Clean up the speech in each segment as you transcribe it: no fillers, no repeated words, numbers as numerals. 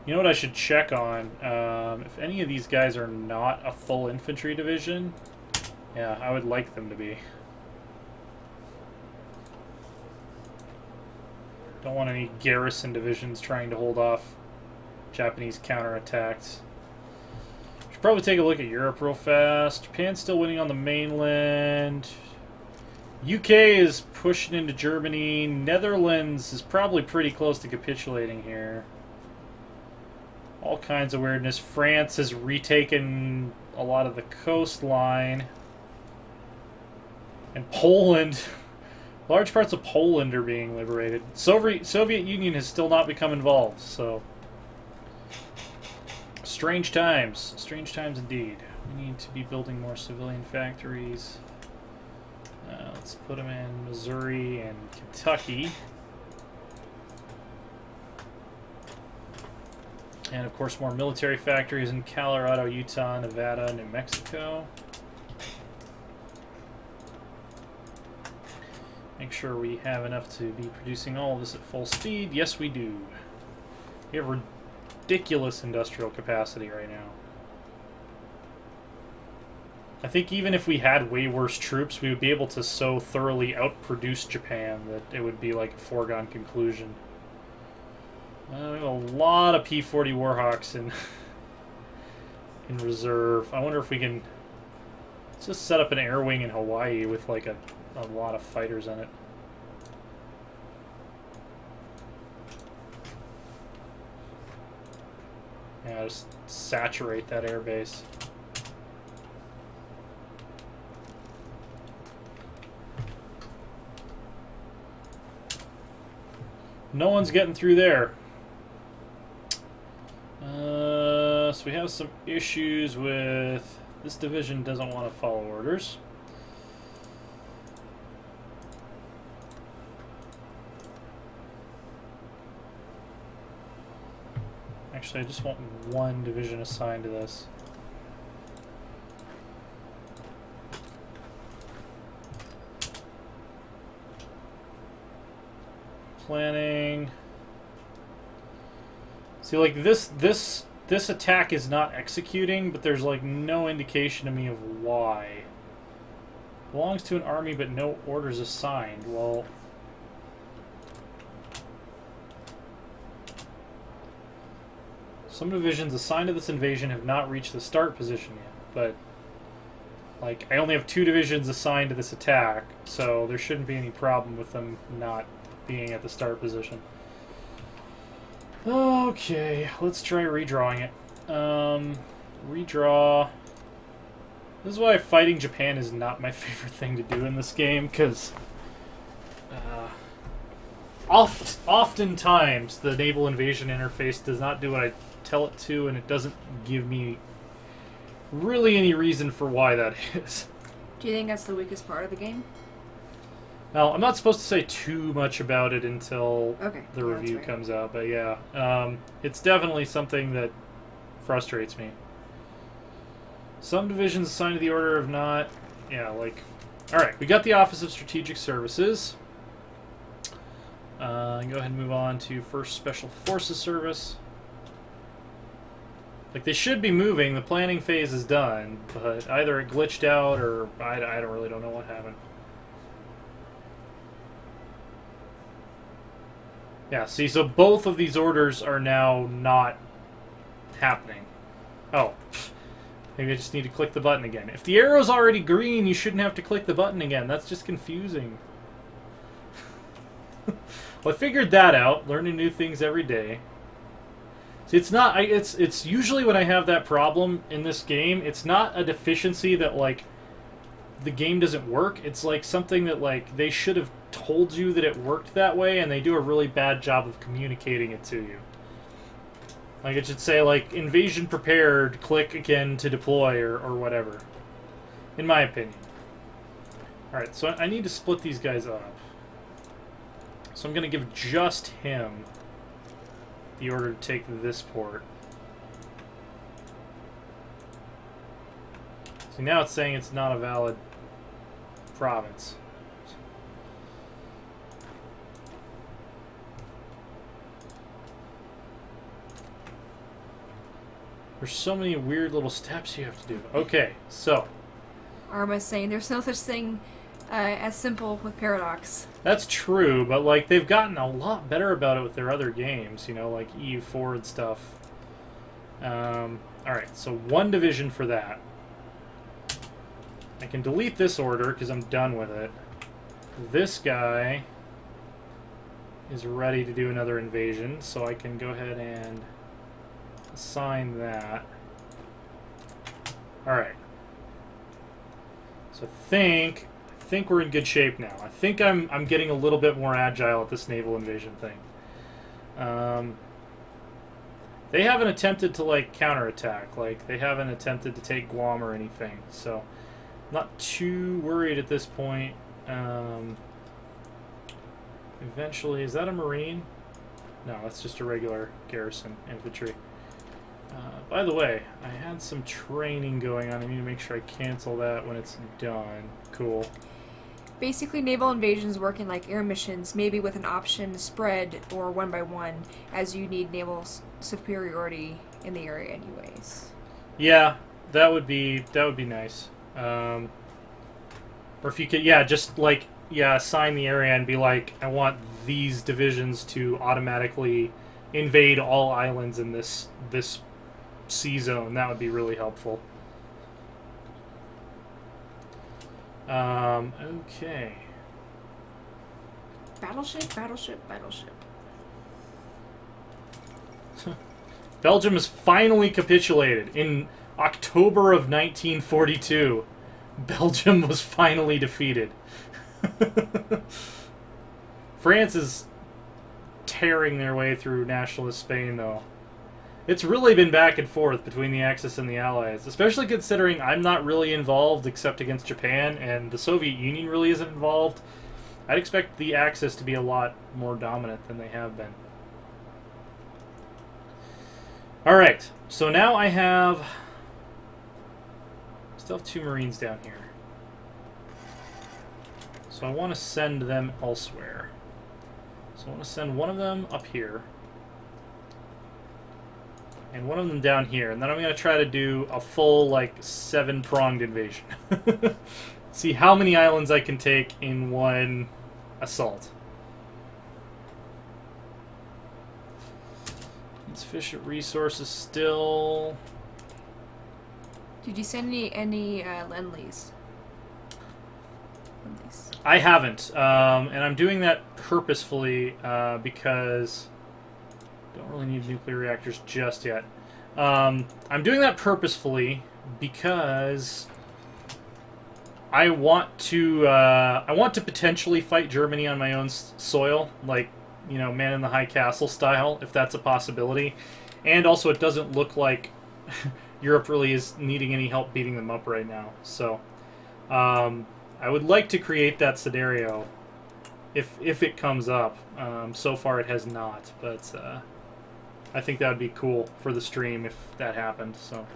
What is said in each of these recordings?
You know what I should check on? If any of these guys are not a full infantry division, yeah, I would like them to be. Don't want any garrison divisions trying to hold off Japanese counterattacks. Should probably take a look at Europe real fast. Japan's still winning on the mainland. UK is pushing into Germany. Netherlands is probably pretty close to capitulating here. All kinds of weirdness. France has retaken a lot of the coastline. And Poland, large parts of Poland are being liberated. Soviet Union has still not become involved, so... Strange times. Strange times indeed. We need to be building more civilian factories. Let's put them in Missouri and Kentucky. And of course more military factories in Colorado, Utah, Nevada, New Mexico. Make sure we have enough to be producing all of this at full speed. Yes, we do. We have ridiculous industrial capacity right now. I think even if we had way worse troops, we would be able to so thoroughly outproduce Japan that it would be like a foregone conclusion. We have a lot of P-40 Warhawks in reserve. I wonder if we can... Let's just set up an air wing in Hawaii with like a lot of fighters in it. Yeah, just saturate that air base. No one's getting through there. So we have some issues with... This division doesn't want to follow orders. Actually, I just want one division assigned to this. Planning. See, like this attack is not executing, but there's like no indication to me of why. Belongs to an army, but no orders assigned. Well, some divisions assigned to this invasion have not reached the start position yet, but like I only have 2 divisions assigned to this attack, so there shouldn't be any problem with them not being at the start position. Okay, let's try redrawing it. Redraw. This is why fighting Japan is not my favorite thing to do in this game, because oftentimes the naval invasion interface does not do what I tell it to, and it doesn't give me really any reason for why that is. Do you think that's the weakest part of the game? Now, I'm not supposed to say too much about it until the yeah, review right. comes out, but yeah, it's definitely something that frustrates me. Some divisions assigned to the order of not... Yeah, like... Alright, we got the Office of Strategic Services. Go ahead and move on to First Special Forces Service. Like, they should be moving, the planning phase is done, but either it glitched out or I really don't know what happened. Yeah, see, so both of these orders are now not happening. Oh, maybe I just need to click the button again. If the arrow's already green, you shouldn't have to click the button again. That's just confusing. Well, I figured that out. Learning new things every day. See, it's not... It's usually when I have that problem in this game, it's not a deficiency that, like, the game doesn't work. It's, like, something that, like, they should have told you that it worked that way, and they do a really bad job of communicating it to you. Like, it should say, like, invasion prepared, click again to deploy, or whatever. In my opinion. Alright, so I need to split these guys up. So I'm going to give just him the order to take this port. See, now it's saying it's not a valid province. There's so many weird little steps you have to do. Okay, so. Arma's saying there's no such thing as simple with Paradox. That's true, but like they've gotten a lot better about it with their other games, you know, like EU4 and stuff. Alright, so 1 division for that. I can delete this order because I'm done with it. This guy is ready to do another invasion, so I can go ahead and assign that. Alright. So I think we're in good shape now. I think I'm getting a little bit more agile at this naval invasion thing. They haven't attempted to like counterattack. Like they haven't attempted to take Guam or anything. So not too worried at this point. Eventually, is that a Marine? No, that's just a regular garrison infantry. By the way, I had some training going on. I need to make sure I cancel that when it's done. Cool. Basically, naval invasions work in like air missions, maybe with an option spread or 1 by 1, as you need naval superiority in the area anyways. Yeah, that would be nice. Or if you could, yeah, just like assign the area and be like, I want these divisions to automatically invade all islands in this sea zone. That would be really helpful. Okay. Battleship, battleship, battleship. Belgium has finally capitulated. In October of 1942, Belgium was finally defeated. France is tearing their way through nationalist Spain, though. It's really been back and forth between the Axis and the Allies, especially considering I'm not really involved except against Japan, and the Soviet Union really isn't involved. I'd expect the Axis to be a lot more dominant than they have been. Alright, so now I still have 2 Marines down here. So I want to send them elsewhere. So I want to send one of them up here. And one of them down here. And then I'm going to try to do a full, like, 7-pronged invasion. See how many islands I can take in one assault. Insufficient resources still. Did you send any Lend-Lease? I haven't. And I'm doing that purposefully because don't really need nuclear reactors just yet. I'm doing that purposefully because I want to potentially fight Germany on my own soil, like, you know, man in the high castle style, if that's a possibility. And also, it doesn't look like Europe really is needing any help beating them up right now. So, I would like to create that scenario if it comes up. So far, it has not, but I think that would be cool for the stream if that happened. So.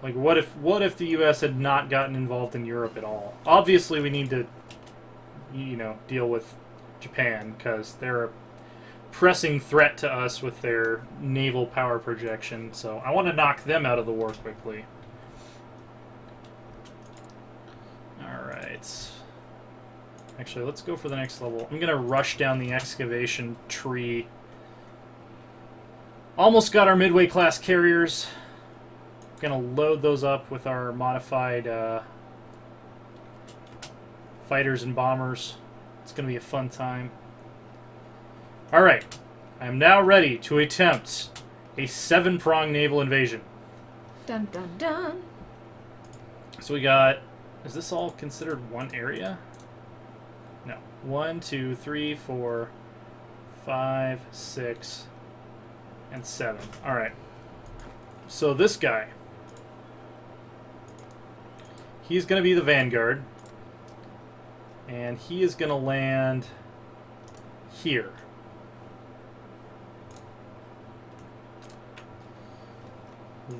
Like, what if the U.S. had not gotten involved in Europe at all? Obviously, we need to, you know, deal with Japan because they're a pressing threat to us with their naval power projection. So I want to knock them out of the war quickly. All right. Actually, let's go for the next level. I'm gonna rush down the excavation tree. Almost got our midway class carriers. Gonna load those up with our modified fighters and bombers. It's gonna be a fun time. Alright, I am now ready to attempt a 7-pronged naval invasion. Dun dun dun. So we got, is this all considered one area? No. 1, 2, 3, 4, 5, 6, and 7. Alright. So this guy, he's going to be the vanguard, and he is going to land here.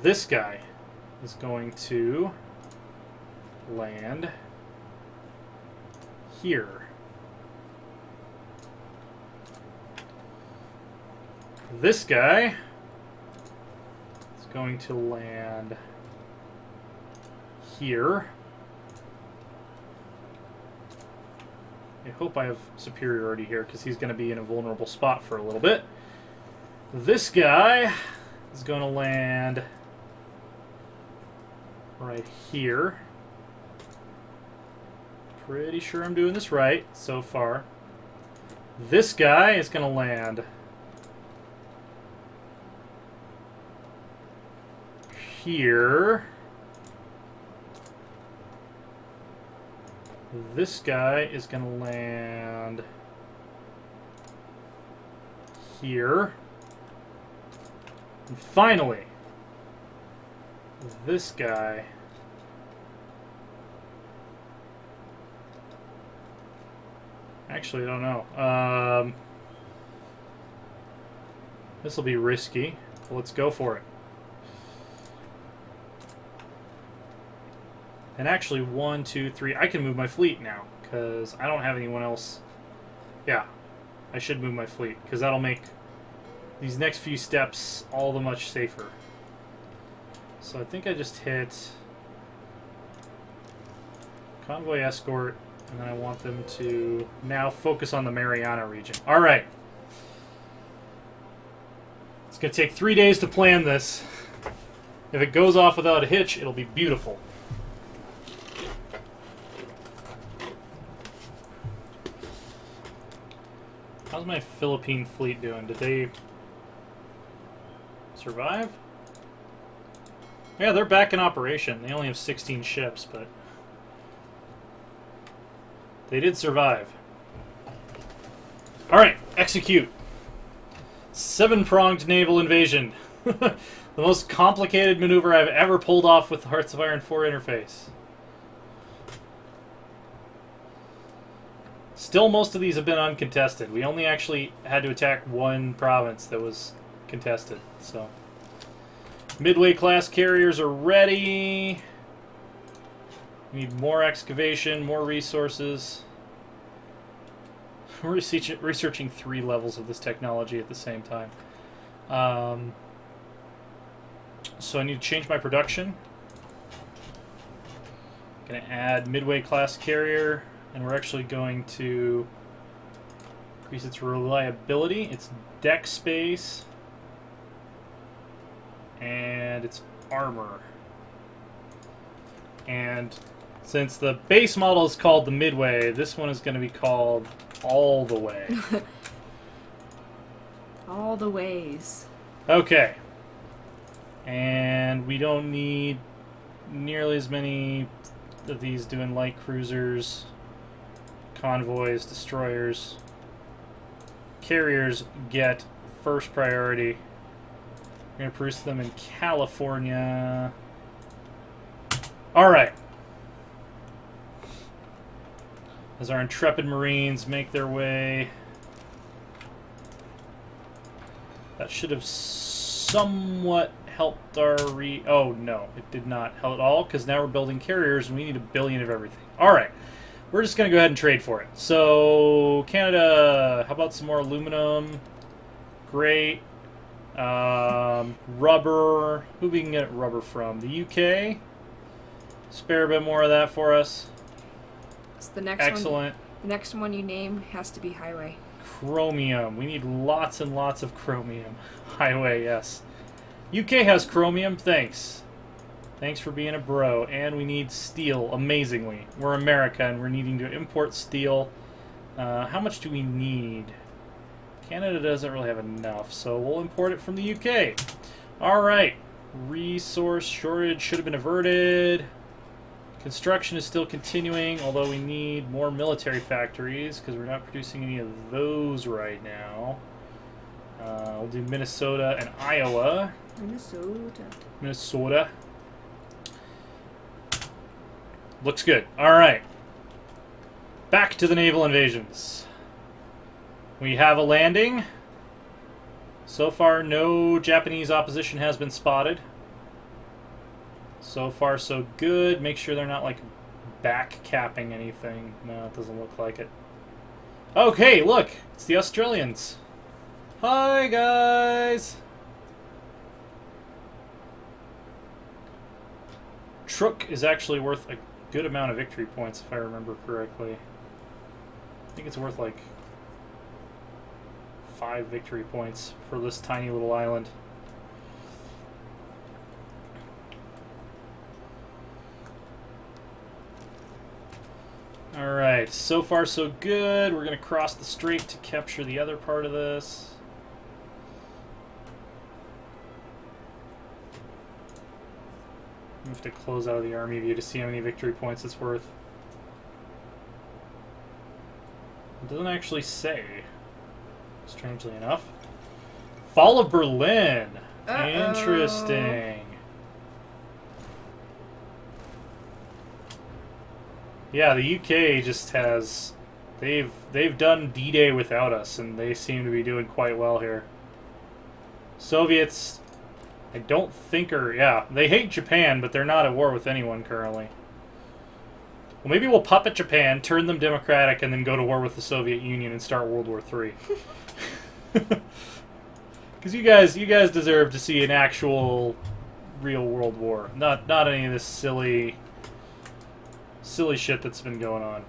This guy is going to land here. This guy is going to land here. I hope I have superiority here because he's going to be in a vulnerable spot for a little bit. This guy is going to land right here. Pretty sure I'm doing this right so far. This guy is going to land here. This guy is going to land here. And finally, this guy actually, I don't know. This will be risky. Let's go for it. And actually, 1, 2, 3. I can move my fleet now because I don't have anyone else. Yeah, I should move my fleet because that'll make these next few steps all the much safer. So I think I just hit convoy escort, and then I want them to now focus on the Mariana region. All right. It's going to take 3 days to plan this. If it goes off without a hitch, it'll be beautiful. How's my Philippine fleet doing? Did they survive? Yeah, they're back in operation. They only have 16 ships, but they did survive. Alright, execute. 7-pronged naval invasion. The most complicated maneuver I've ever pulled off with the Hearts of Iron 4 interface. Still, most of these have been uncontested. We only actually had to attack one province that was contested. So, Midway class carriers are ready. We need more excavation, more resources. We're researching 3 levels of this technology at the same time. So I need to change my production. I'm going to add Midway class carrier. And we're actually going to increase its reliability, its deck space, and its armor. And since the base model is called the Midway, this one is going to be called All the Way. All the ways. Okay. And we don't need nearly as many of these doing light cruisers. Convoys, destroyers, carriers get first priority. We're going to produce them in California. Alright. As our intrepid Marines make their way. That should have somewhat helped our oh, no. It did not help at all, because now we're building carriers and we need 1 billion of everything. Alright. We're just going to go ahead and trade for it. So, Canada, how about some more aluminum? Great. Rubber. Who we can get rubber from? The UK? Spare a bit more of that for us. So the next Excellent. The next one you name has to be highway. Chromium. We need lots and lots of chromium. Highway, yes. UK has chromium. Thanks. Thanks for being a bro. And we need steel, amazingly. We're America, and we're needing to import steel. How much do we need? Canada doesn't really have enough, so we'll import it from the UK. Alright. Resource shortage should have been averted. Construction is still continuing, although we need more military factories, because we're not producing any of those right now. We'll do Minnesota and Iowa. Minnesota. Looks good. Alright. Back to the naval invasions. We have a landing. So far, no Japanese opposition has been spotted. So far, so good. Make sure they're not, like, back-capping anything. No, it doesn't look like it. Okay, look! It's the Australians. Hi, guys! Truk is actually worth a good amount of victory points, if I remember correctly. I think it's worth like 5 victory points for this tiny little island. Alright, so far so good. We're going to cross the strait to capture the other part of this. We have to close out of the army view to see how many victory points it's worth. It doesn't actually say, strangely enough. Fall of Berlin. Interesting. Yeah, the UK just has... They've done D-Day without us, and they seem to be doing quite well here. Soviets, I don't think are... Yeah, they hate Japan, but they're not at war with anyone currently. Well, maybe we'll puppet Japan, turn them democratic, and then go to war with the Soviet Union and start World War III. Because you guys deserve to see an actual, real world war, not any of this silly shit that's been going on.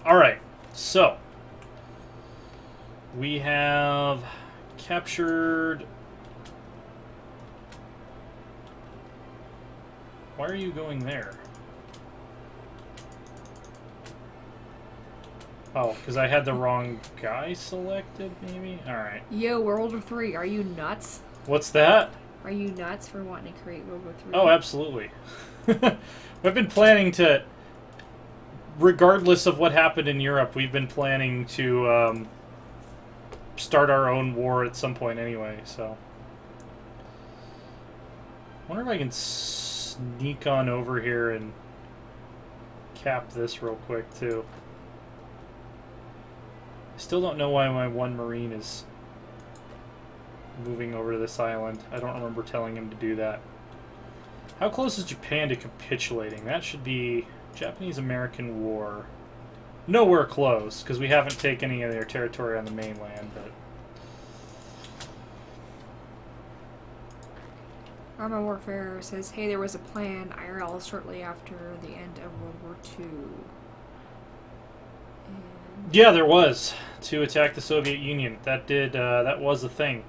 All right, so we have captured. Why are you going there? Oh, because I had the wrong guy selected, maybe? Alright. Yo, World War 3, are you nuts? What's that? Are you nuts for wanting to create World War 3? Oh, absolutely. We've been planning to, regardless of what happened in Europe, we've been planning to start our own war at some point anyway, so. I wonder if I can sneak on over here and cap this real quick, too. Still don't know why my one Marine is moving over to this island. I don't remember telling him to do that. How close is Japan to capitulating? That should be Japanese-American War. Nowhere close, because we haven't taken any of their territory on the mainland, but... Arma Warfare says, hey, there was a plan, IRL, shortly after the end of World War II. Yeah, there was, to attack the Soviet Union. That did, that was a thing.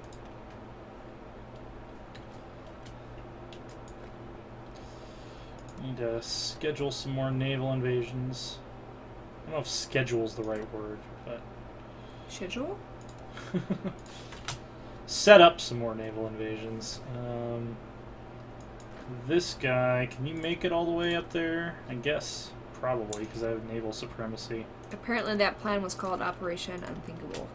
Need to schedule some more naval invasions. I don't know if schedule's the right word, but... Schedule? Set up some more naval invasions. This guy, can you make it all the way up there? I guess, probably, because I have naval supremacy. Apparently that plan was called Operation Unthinkable.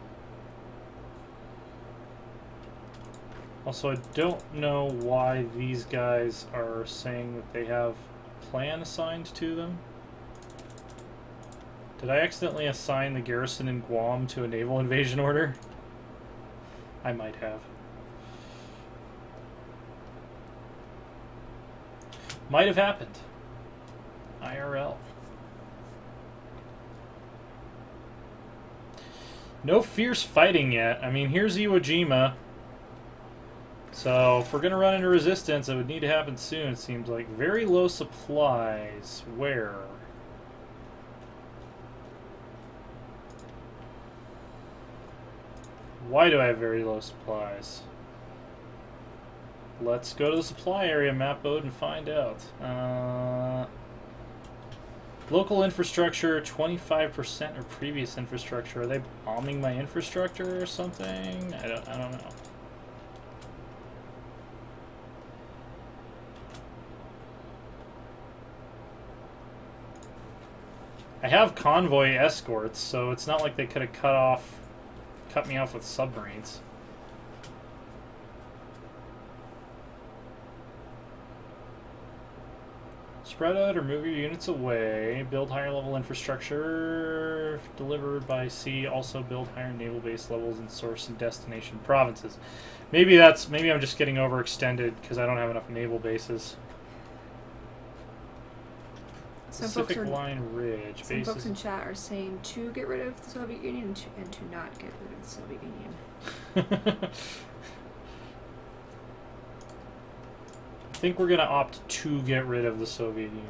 Also, I don't know why these guys are saying that they have a plan assigned to them. Did I accidentally assign the garrison in Guam to a naval invasion order? I might have. Might have happened. IRL. No fierce fighting yet. I mean, here's Iwo Jima. So, if we're going to run into resistance, it would need to happen soon, it seems like. Very low supplies. Where? Why do I have very low supplies? Let's go to the supply area map mode and find out. Local infrastructure, 25% of previous infrastructure. Are they bombing my infrastructure or something? I don't know. I have convoy escorts, so it's not like they could have cut me off with submarines. Spread out or move your units away. Build higher level infrastructure. Delivered by sea. Also build higher naval base levels in source and destination provinces. Maybe I'm just getting overextended because I don't have enough naval bases. Pacific Line Ridge. Some folks in chat are saying to get rid of the Soviet Union and to not get rid of the Soviet Union. I think we're going to opt to get rid of the Soviet Union.